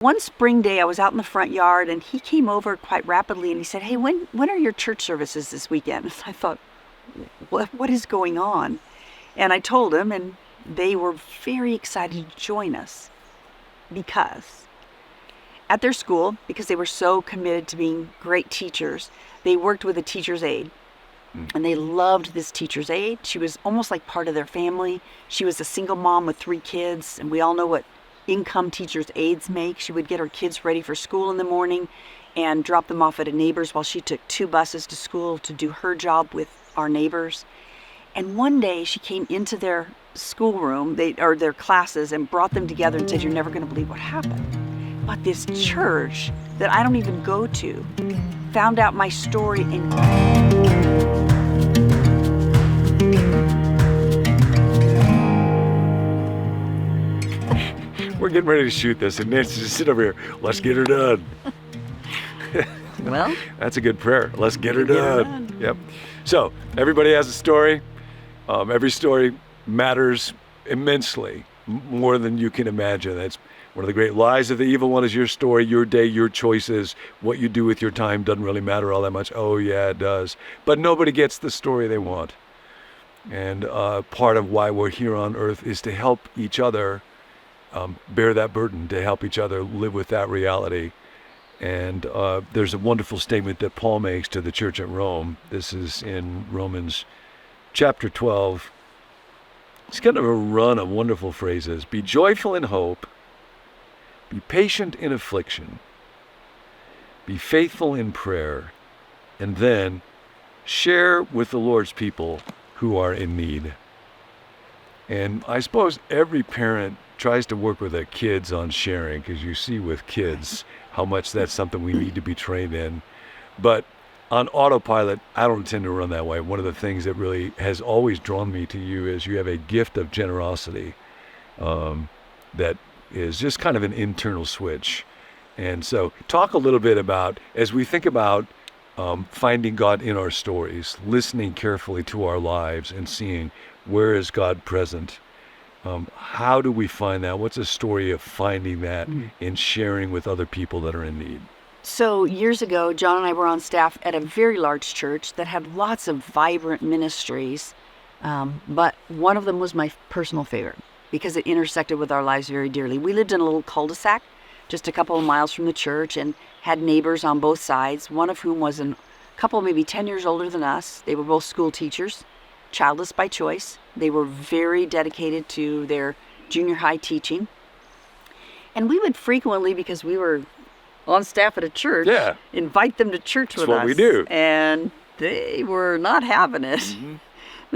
One spring day, I was out in the front yard, and he came over quite rapidly, and he said, "Hey, when are your church services this weekend?" I thought, what is going on? And I told him, and they were very excited to join us because at their school, because they were so committed to being great teachers, they worked with a teacher's aide. And they loved this teacher's aide. She was almost like part of their family. She was a single mom with 3 kids, and we all know what income teachers' aides make. She would get her kids ready for school in the morning and drop them off at a neighbor's while she took 2 buses to school to do her job with our neighbors. And one day she came into their schoolroom, or their classes, and brought them together and said, "You're never going to believe what happened. But this church that I don't even go to found out my story and..." We're getting ready to shoot this, and Nancy just sit over here. Let's get her done. Well, that's a good prayer. Let's get her done. Yep. So everybody has a story. Every story matters immensely, more than you can imagine. That's one of the great lies of the evil one, is your story, your day, your choices. What you do with your time doesn't really matter all that much. Oh yeah, it does. But nobody gets the story they want. And part of why we're here on earth is to help each other bear that burden, to help each other live with that reality. And there's a wonderful statement that Paul makes to the church at Rome. This is in Romans chapter 12. It's kind of a run of wonderful phrases. Be joyful in hope. Be patient in affliction. Be faithful in prayer. And then share with the Lord's people who are in need. And I suppose every parent tries to work with their kids on sharing, because you see with kids how much that's something we need to be trained in. But on autopilot, I don't tend to run that way. One of the things that really has always drawn me to you is you have a gift of generosity that is just kind of an internal switch. And so talk a little bit about, as we think about finding God in our stories, listening carefully to our lives and seeing where is God present. How do we find that? What's a story of finding that and sharing with other people that are in need? So years ago, John and I were on staff at a very large church that had lots of vibrant ministries, but one of them was my personal favorite because it intersected with our lives very dearly. We lived in a little cul-de-sac just a couple of miles from the church and had neighbors on both sides, one of whom was a couple maybe 10 years older than us. They were both school teachers, childless by choice. They were very dedicated to their junior high teaching. And we would frequently, because we were on staff at a church, invite them to church with us. That's what we do. And they were not having it. Mm-hmm.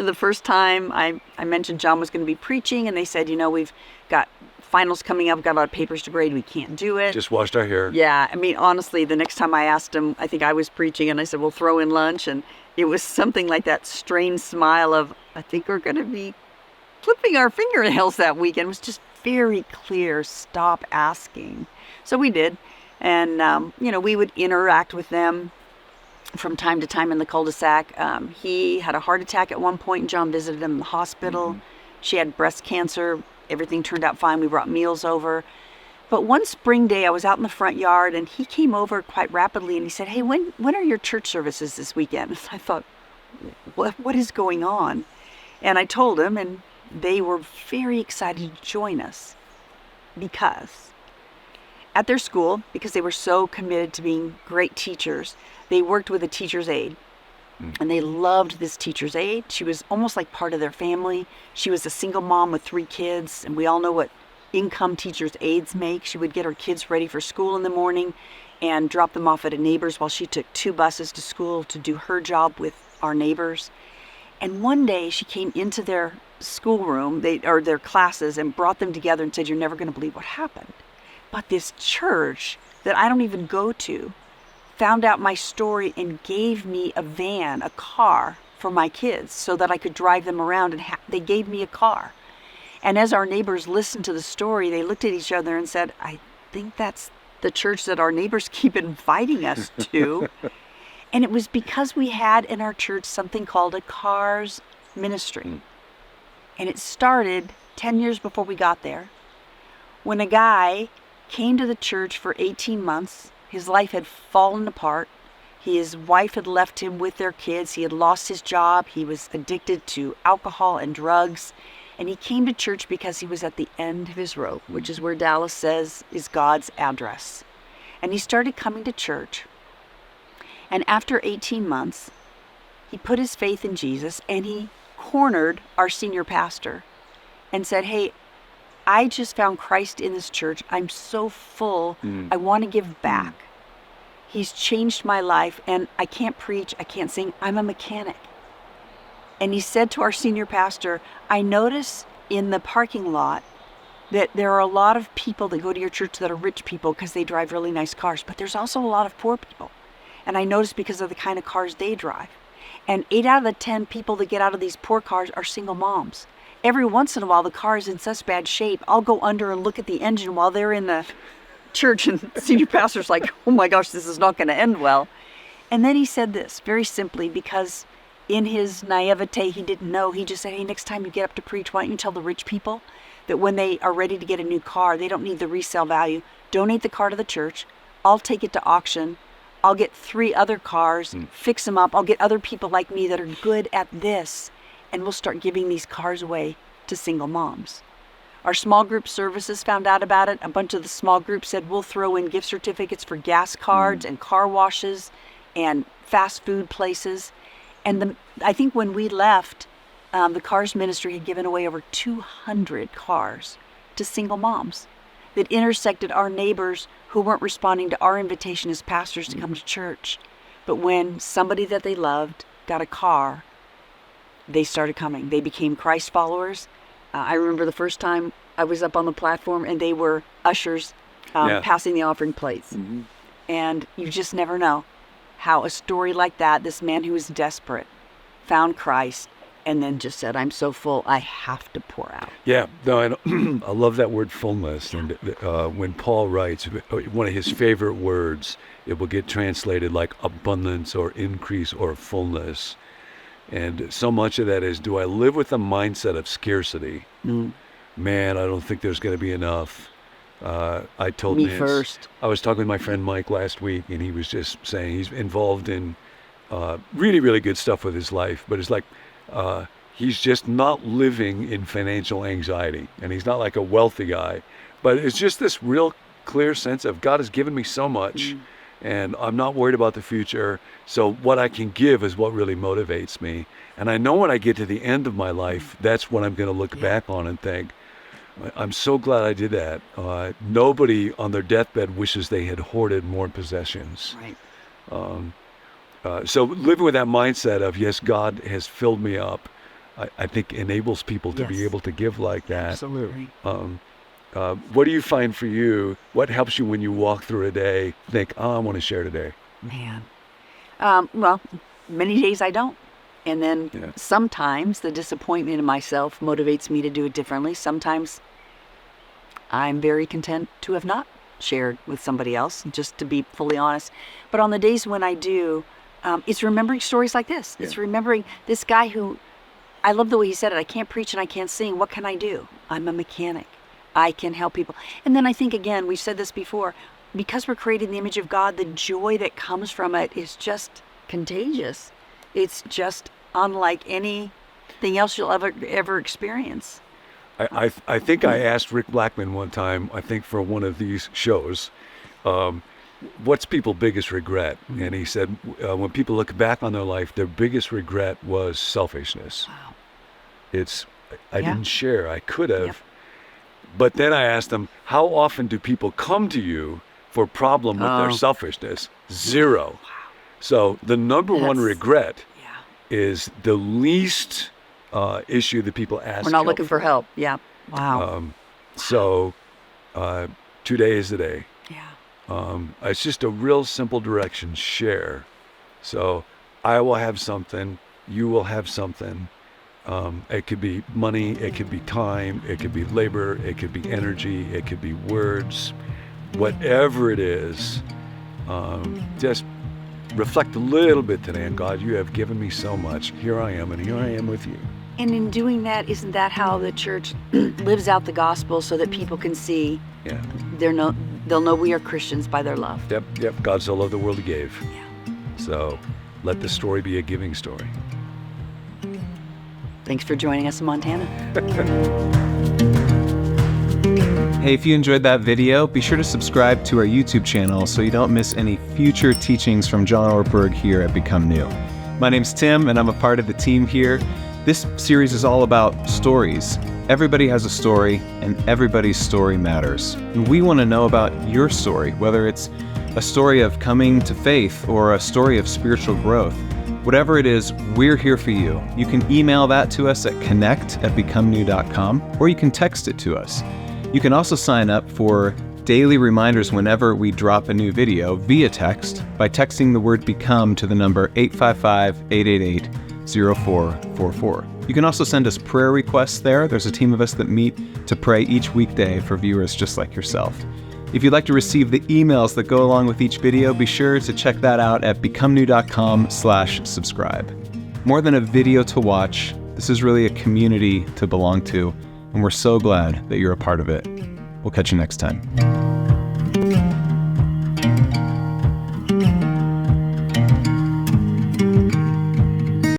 The first time I mentioned John was going to be preaching, and they said, we've got finals coming up, we've got a lot of papers to grade, we can't do it. Just washed our hair. Yeah, honestly, the next time I asked him, I think I was preaching, and I said, we'll throw in lunch, and it was something like that strange smile of, I think we're going to be clipping our fingernails that weekend. It was just very clear, stop asking. So we did, and we would interact with them from time to time in the cul-de-sac. He had a heart attack at one point, and John visited him in the hospital. Mm-hmm. She had breast cancer. Everything turned out fine. We brought meals over. But one spring day, I was out in the front yard, and he came over quite rapidly, and he said, "Hey, when are your church services this weekend?" I thought, what is going on? And I told him, and they were very excited to join us because at their school, because they were so committed to being great teachers, they worked with a teacher's aide. And they loved this teacher's aide. She was almost like part of their family. She was a single mom with 3 kids, and we all know what income teachers' aides make. She would get her kids ready for school in the morning and drop them off at a neighbor's while she took 2 buses to school to do her job with our neighbors. And one day she came into their schoolroom, their classes, and brought them together and said, "You're never going to believe what happened. But this church that I don't even go to found out my story and gave me a car for my kids so that I could drive them around, and they gave me a car." And as our neighbors listened to the story, they looked at each other and said, "I think that's the church that our neighbors keep inviting us to." And it was because we had in our church something called a cars ministry. And it started 10 years before we got there, when a guy came to the church for 18 months. His life had fallen apart. His wife had left him with their kids. He had lost his job. He was addicted to alcohol and drugs. And he came to church because he was at the end of his rope, which is where Dallas says is God's address. And he started coming to church. And after 18 months, he put his faith in Jesus, and he cornered our senior pastor and said, "Hey, I just found Christ in this church. I'm so full. I want to give back. He's changed my life, and I can't preach, I can't sing. I'm a mechanic." And he said to our senior pastor, "I notice in the parking lot that there are a lot of people that go to your church that are rich people because they drive really nice cars, but there's also a lot of poor people. And I notice because of the kind of cars they drive. And 8 out of the 10 people that get out of these poor cars are single moms. Every once in a while, the car is in such bad shape, I'll go under and look at the engine while they're in the church, and the senior pastor's like, oh my gosh, this is not going to end well." And then he said this, very simply, because in his naivete, he didn't know. He just said, "Hey, next time you get up to preach, why don't you tell the rich people that when they are ready to get a new car, they don't need the resale value. Donate the car to the church. I'll take it to auction. I'll get 3 other cars, fix them up. I'll get other people like me that are good at this, and we'll start giving these cars away to single moms." Our small group services found out about it. A bunch of the small groups said, "We'll throw in gift certificates for gas cards and car washes and fast food places." And I think when we left, the Cars Ministry had given away over 200 cars to single moms that intersected our neighbors who weren't responding to our invitation as pastors to come to church. But when somebody that they loved got a car, they started coming. They became Christ followers. I remember the first time I was up on the platform and they were ushers passing the offering plates. And you just never know how a story like that, this man who was desperate, found Christ and then just said, "I'm so full, I have to pour out." Yeah, no, and I love that word fullness. And when Paul writes, one of his favorite words, it will get translated like abundance or increase or fullness. And so much of that is, do I live with a mindset of scarcity? Man, I don't think there's going to be enough. I told Me Nance, first. I was talking with my friend Mike last week, and he was just saying he's involved in really, really good stuff with his life, but it's like he's just not living in financial anxiety, and he's not like a wealthy guy, but it's just this real clear sense of God has given me so much, and I'm not worried about the future, so what I can give is what really motivates me. And I know when I get to the end of my life, that's when I'm going to look back on and think, I'm so glad I did that. Nobody on their deathbed wishes they had hoarded more possessions. Right. So living with that mindset of, yes, God has filled me up, I think enables people to be able to give like that. Absolutely. What do you find for you? What helps you when you walk through a day, think, I want to share today? Man. Well, many days I don't. And then sometimes the disappointment in myself motivates me to do it differently. Sometimes I'm very content to have not shared with somebody else, just to be fully honest. But on the days when I do, it's remembering stories like this. It's remembering this guy who, I love the way he said it, I can't preach and I can't sing. What can I do? I'm a mechanic. I can help people. And then I think, again, we've said this before, because we're created in the image of God, the joy that comes from it is just contagious. It's just unlike anything else you'll ever experience. I think I asked Rick Blackman one time, I think for one of these shows, what's people's biggest regret? And he said, when people look back on their life, their biggest regret was selfishness. Wow. I didn't share. I could have. But then I asked them, how often do people come to you for a problem with their selfishness? 0. Wow. So the number one regret is the least issue that people ask. We're not looking for help. Yeah. Wow. So today is the day. Yeah. It's just a real simple direction, share. So I will have something, you will have something. It could be money, it could be time, it could be labor, it could be energy, it could be words. Whatever it is, just reflect a little bit today on, God, you have given me so much. Here I am, and here I am with you. And in doing that, isn't that how the church lives out the gospel so that people can see they'll know we are Christians by their love. Yep. God so loved the world He gave. Yeah. So let the story be a giving story. Thanks for joining us in Montana. Hey, if you enjoyed that video, be sure to subscribe to our YouTube channel so you don't miss any future teachings from John Ortberg here at Become New. My name's Tim, and I'm a part of the team here. This series is all about stories. Everybody has a story, and everybody's story matters. And we want to know about your story, whether it's a story of coming to faith or a story of spiritual growth. Whatever it is, we're here for you. You can email that to us at connect@becomenew.com, or you can text it to us. You can also sign up for daily reminders whenever we drop a new video via text by texting the word BECOME to the number 855-888-0444. You can also send us prayer requests there. There's a team of us that meet to pray each weekday for viewers just like yourself. If you'd like to receive the emails that go along with each video, be sure to check that out at becomenew.com/subscribe. More than a video to watch, this is really a community to belong to, and we're so glad that you're a part of it. We'll catch you next time.